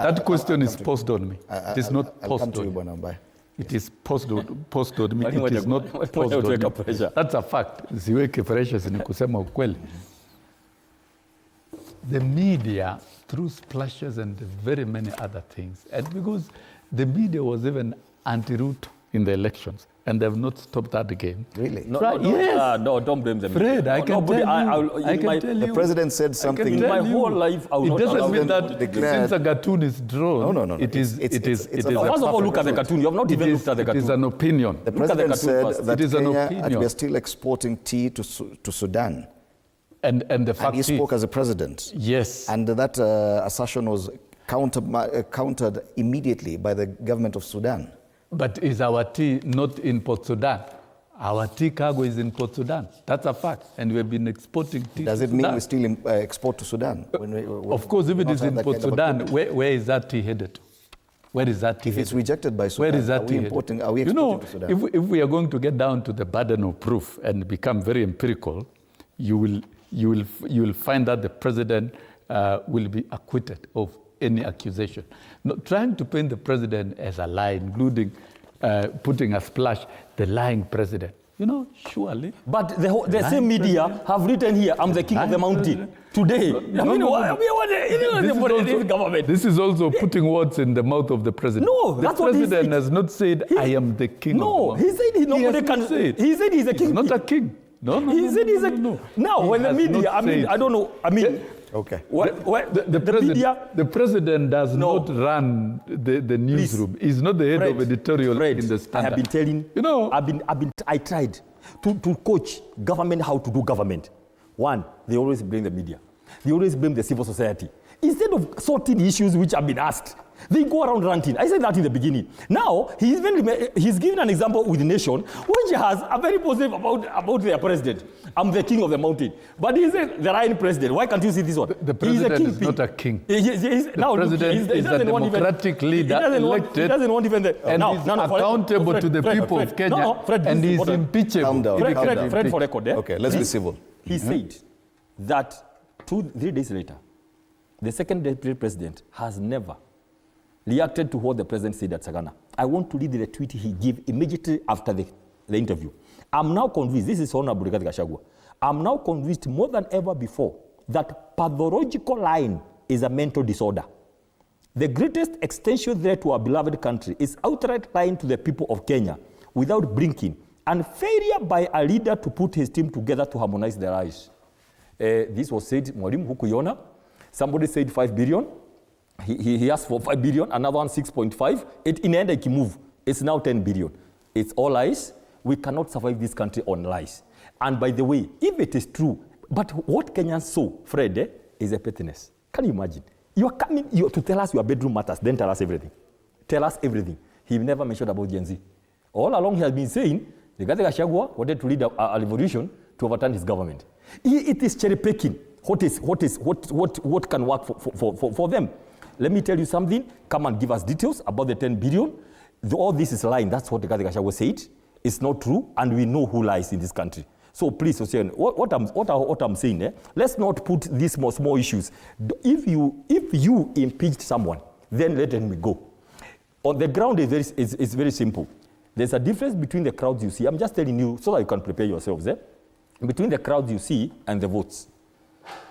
That question is posed on me. It is not posed on you. It is posed on me. It is not posed on me. That's a fact. Siweke pressure ni kusema ukweli. The media, through splashes and very many other things, and because the media was even anti-Ruto in the elections, and they have not stopped that game. Really? No, yes. No, don't blame them. Fred, I can tell you. The president said something. In my whole life, I will it doesn't mean that since a cartoon is drawn. No. It is. First of all, look at the cartoon. You have not even looked at the cartoon. It is an opinion. The president said that it is Kenya, an opinion. we are still exporting tea to Sudan. And the fact he spoke as a president. Yes. And that assertion was countered immediately by the government of Sudan. But is our tea not in Port Sudan? Our tea cargo is in Port Sudan. That's a fact. And we've been exporting tea Does to it mean Sudan. we still export to Sudan? Of course, if it is in Port Sudan, where is that tea headed to? Where is that tea If headed? it's rejected by Sudan, where is that are we exporting to Sudan? If we are going to get down to the burden of proof and become very empirical, you will find that the president will be acquitted of any accusation. No, trying to paint the president as a lie, including putting a splash, the lying president. Surely. But the same media have written here, I'm the king of the mountain. Today. This is also putting words in the mouth of the president. No, the that's what he said. The president has not said, I am the king of the mountain. He said nobody can say it. He said he's a king. He's not a king. No. He said he's a king. Now, when the media, I don't know, okay. The president does not run the newsroom. He's not the head of editorial in the Standard. I have been telling, I tried to coach government how to do government. One, they always blame the media. They always blame the civil society. Instead of sorting issues which have been asked, they go around ranting. I said that in the beginning. Now, he's given an example with the nation, which has a very positive about their president. I'm the king of the mountain. But he's the lying president. Why can't you see this one? The president is not a king. The president is a democratic leader elected. He doesn't want even the... And he's accountable to the people of Kenya. And he's impeachable. Fred, for record. Okay, let's be civil. He said that 3 days later, the second deputy president has never reacted to what the president said at Sagana. I want to read the tweet he gave immediately after the interview. I'm now convinced, this is Honorable Rigathi Gachagua, I'm now convinced more than ever before that pathological lying is a mental disorder. The greatest extension threat to our beloved country is outright lying to the people of Kenya without blinking, and failure by a leader to put his team together to harmonize their lives. This was said, Mwalimu Hukuyona. Somebody said 5 billion. He asked for 5 billion, another one 6.5. In the end, it can move. It's now 10 billion. It's all lies. We cannot survive this country on lies. And by the way, if it is true, but what Kenyans saw, Fred, is a pettiness. Can you imagine? You are coming to tell us your bedroom matters, then tell us everything. Tell us everything. He never mentioned about Gen Z. All along he has been saying, Rigathi Gachagua wanted to lead a revolution to overturn his government. It is cherry picking. What can work for them? Let me tell you something. Come and give us details about the 10 billion. All this is lying. That's what Rigathi Gachagua said. It's not true, and we know who lies in this country. So please, Sossion, what I'm saying, let's not put these small issues. If you impeached someone, then let them go. On the ground, it's very simple. There's a difference between the crowds you see. I'm just telling you so that you can prepare yourselves. Between the crowds you see and the votes.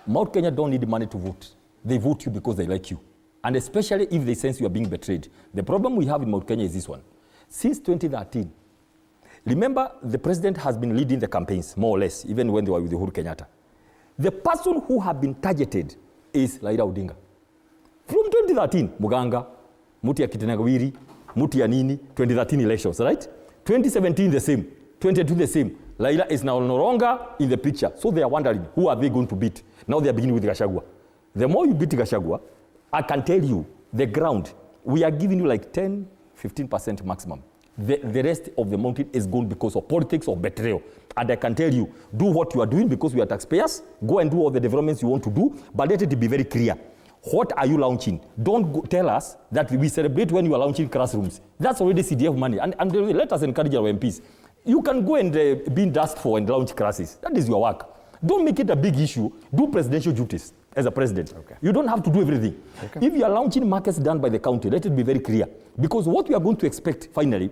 Mount Kenya don't need money to vote. They vote you because they like you. And especially if they sense you are being betrayed. The problem we have in Mount Kenya is this one. Since 2013, remember the president has been leading the campaigns, more or less, even when they were with Uhuru Kenyatta. The person who has been targeted is Raila Odinga. From 2013, Muganga, Mutia Kitenagawiri, Mutia Nini, 2013 elections, right? 2017 the same, 2022 the same. Raila is now no longer in the picture. So they are wondering, who are they going to beat? Now they are beginning with Gachagua. The more you beat Gachagua, I can tell you, the ground, we are giving you like 10, 15% maximum. The rest of the mountain is gone because of politics or betrayal. And I can tell you, do what you are doing because we are taxpayers. Go and do all the developments you want to do, but let it be very clear. What are you launching? Don't tell us that we celebrate when you are launching classrooms. That's already CDF money. And let us encourage our MPs. You can go and be in dust for and launch classes. That is your work. Don't make it a big issue. Do presidential duties. as a president. Okay. You don't have to do everything. Okay. If you are launching markets done by the county, let it be very clear. Because what we are going to expect finally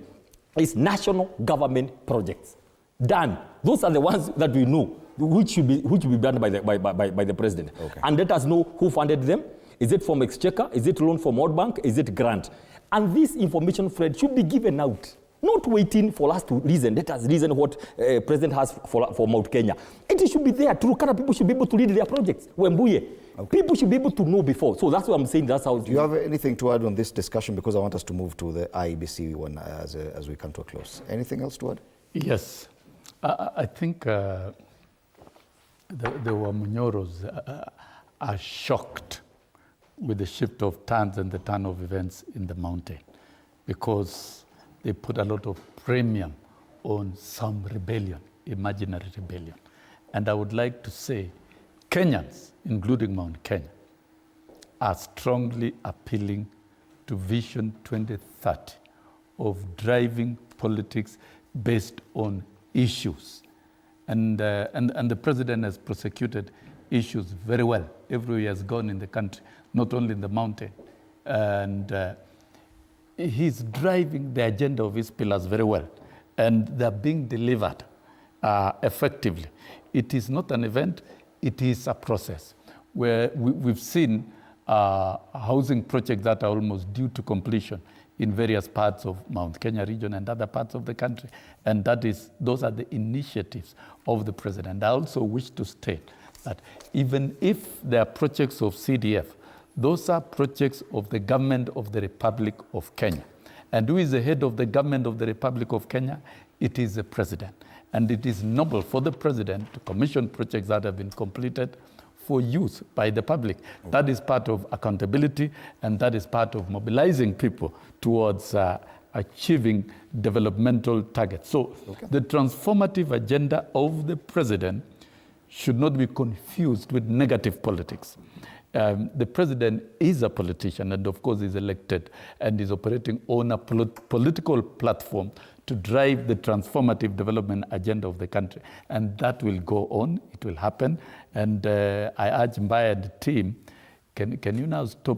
is national government projects done. Those are the ones that we know, which should be done by the president. Okay. And let us know who funded them. Is it from Exchequer? Is it loan from World Bank? Is it grant? And this information, Fred, should be given out. Not waiting for us to listen. Let us listen what President has for Mount Kenya. It should be there. Turkana people should be able to lead their projects. Wembuye. Okay. People should be able to know before. So that's what I'm saying. That's how. Do you have anything to add on this discussion? Because I want us to move to the IEBC one as we come to a close. Anything else to add? Yes. I think the Wamunyoros are shocked with the shift of turns and the turn of events in the mountain, because they put a lot of premium on some rebellion, imaginary rebellion. And I would like to say Kenyans, including Mount Kenya, are strongly appealing to Vision 2030 of driving politics based on issues. And the president has prosecuted issues very well everywhere he has gone in the country, not only in the mountain. And he's driving the agenda of his pillars very well, and they're being delivered effectively. It is not an event, it is a process where we've seen housing projects that are almost due to completion in various parts of Mount Kenya region and other parts of the country. And those are the initiatives of the president. I also wish to state that even if there are projects of CDF, those are projects of the government of the Republic of Kenya. And who is the head of the government of the Republic of Kenya? It is the president. And it is noble for the president to commission projects that have been completed for use by the public. Okay. That is part of accountability, and that is part of mobilizing people towards achieving developmental targets. So the transformative agenda of the president should not be confused with negative politics. The president is a politician, and of course is elected and is operating on a political platform to drive the transformative development agenda of the country. And that will go on, it will happen. And I urge Mbae and the team, can you now stop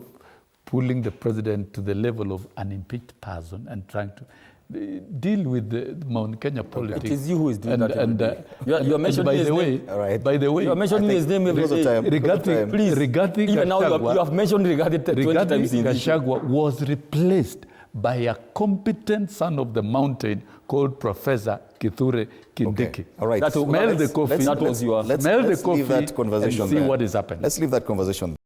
pulling the president to the level of an impeached person and trying to deal with the Mount Kenya politics? It is you who is doing that. And you are mentioning his name. By the way, you are mentioning his name every day. Rigathi even now you have mentioned Rigathi 20 times in this. Gachagua was replaced by a competent son of the mountain called Professor Kithure Kindiki. Okay. All right. Smell the coffee. Let's leave that conversation and see what is happening. Let's leave that conversation.